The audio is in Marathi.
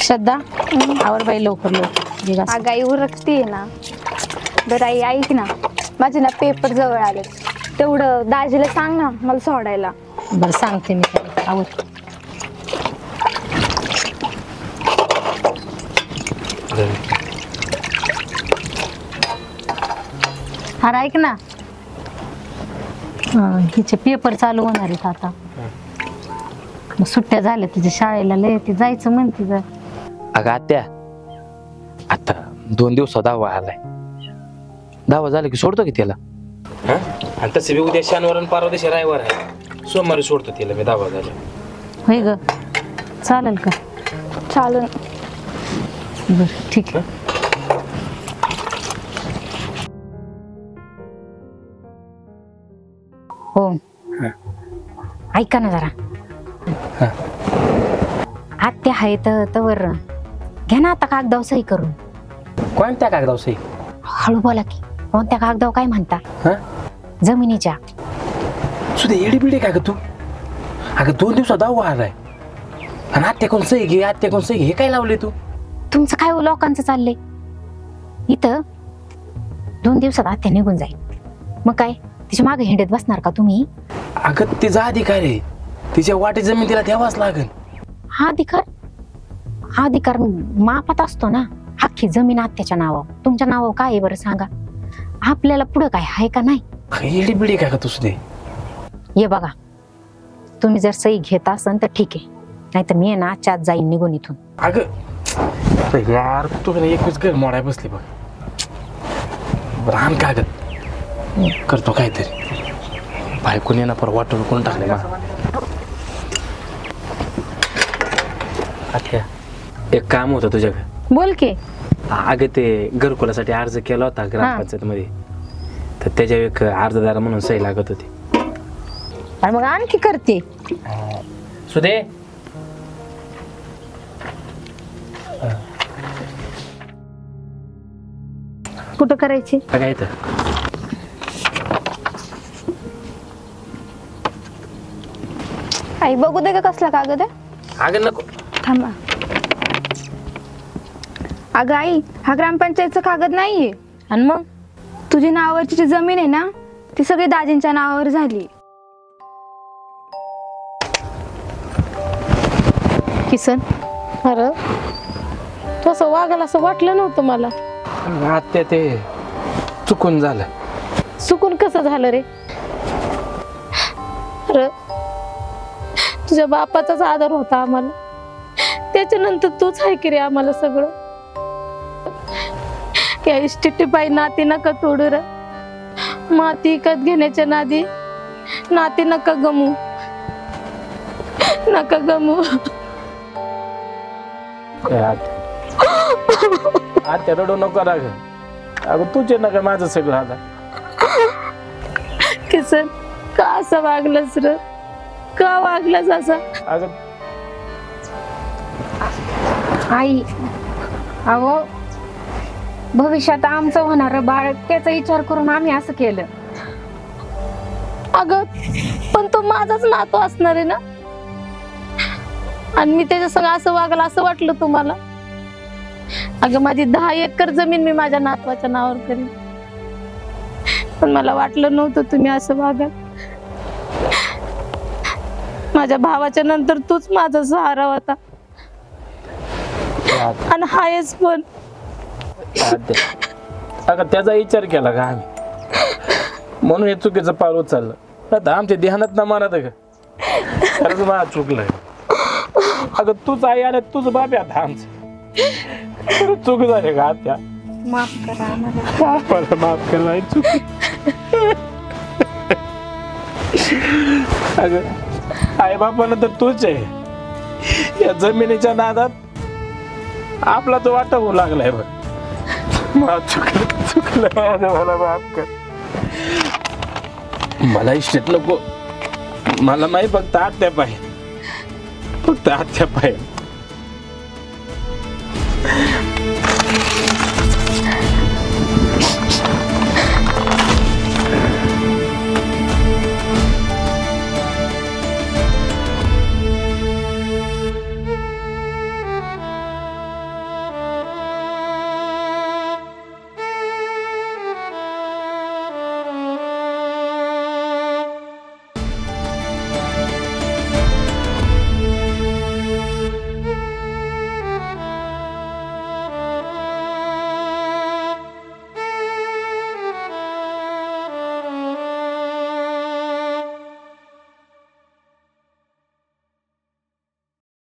श्रद्धा आवर बाई लवकर लवकर. अगं आई उरकतीये ना. बरं आई ऐक ना, माझे ना पेपर जवळ आले, तेवढं दाजीला सांग ना मला सोडायला. बरं सांगते मी त्याला. आवर. अरे ऐक ना, हिचे पेपर चालू होणार आहेत आता. मग सुट्ट्या झाल्या तुझ्या शाळेला, लय ती जायचं म्हणते जर. अगं आत्या, आता 2 दिवसात 10वा आलाय. 10वा झालं की सोडतो की त्याला. आणि तसं बी उद्या शनिवार आणि परवा दिवशी रविवार आहे, सोमवारी सोडतो त्याला मी 10वा झालं. होय ग, चालेल का? चालेल. बरं ठीक आहे. हो ऐका ना जरा, आत्या आहे तर घ्या ना आता कागदाव सही करून. कोणत्या कागदाव सही? हळू बोला की. कोणत्या कागदाव काय म्हणता? जमिनीच्या. सुद्धा एडी बिडी काय ग तू? अगं 2 दिवसात 10वा आलाय आणि आत्या कोण सही घे, आत्या कोण सही घे, हे काय लावले तू? तुमचं काय लोकांचं चाललंय इथं? 2 दिवसात आत्या निघून जाईल, मग काय तिच्या मागे हिंडत बसणार का तुम्ही? अगं तिचा अधिकार आहे, तिच्या वाटे जमीन तिला द्यावाच लागेल. हा अधिकार मापात असतो ना. अख्खी जमीन आत्याच्या नावावर, तुमच्या नावावर काय आहे बरं सांगा? आपल्याला पुढं काय आहे का नाही? एडी बिडी काय का तू सुद्धा? ये बघा, तुम्ही जर सही घेत असन तर ठीक आहे, नाहीतर मी ना आजच्या आज जाईन निघून इथून. अगं यार तू एकच घर मोडाय बसली बघ. रान कागद करतो काहीतरी. बायकोन येणार पर वाटून कोण टाकले ना. अच्छा, एक काम होतं तुझ्याकडे. बोल की. अगं ते घरकुलासाठी अर्ज केला होता ग्रामपंचायत मध्ये, तर त्याच्या एक अर्जदार म्हणून सही लागत होती. आणि मग आणखी करते. सुदे कुठं करायची? काय तर आई बघू दे का कसला कागद आहे. अगं नको थांबा. अगं आई, हा ग्रामपंचायतचा कागद नाहीये. आणि मग तुझी नावावरची जी जमीन आहे ना, ती सगळी दाजींच्या नावावर झाली. किसन, अरे तसं वागायला असं वाटलं नव्हतं मला. आत्या ते चुकून झालं. चुकून कसं झालं रे? अरे तुझ्या बापाचाच आदर होता आम्हाला, त्याच्यानंतर तूच आहे की रे आम्हाला सगळं. या इष्टिटी बाई नाती नका तोडू रे. माती विकत घेण्याच्या नादी नाती नका गमू, नका गमू. आत्या रडू नको राग. अगं तुझे नका माझं सगळं. आता किसन का असं वागलंस रे? का वागलंस असं? अगं आई, अहो भविष्यात आमचं होणार बाळ, त्याचा विचार करून आम्ही असं केलं. अगं पण तो माझाच नातू असणार आहे ना, आणि मी त्याच्या संग असं वागलं असं वाटलं तुम्हाला? अगं माझी 10 एकर जमीन मी माझ्या नातवाच्या नावावर करीन, पण मला वाटलं नव्हतं तुम्ही असं वागाल. माझ्या भावाच्या नंतर तूच माझा सहारा होता, आणि हायच पण. अगं त्याचा विचार केला का आम्ही, म्हणून हे चुकीचं पाऊल उचललं. आता आमच्या ध्यानात ना मानत का खरंच मला चुकलंय. अगं तूच आई आणि तुझ बाप आता आमचं चूक झाली का आत्या? माफ करा आम्हाला. माफ कर नाही चूक. अगं आई बापानं तर तूच आहे. या जमिनीच्या नादात आपला तो वाटा होऊ लागलाय बघ. मला चुकलं मला माफ कर. मला इष्ट नको, मला माही फक्त आत्या पाहिजे, फक्त आत्या पाहिजे.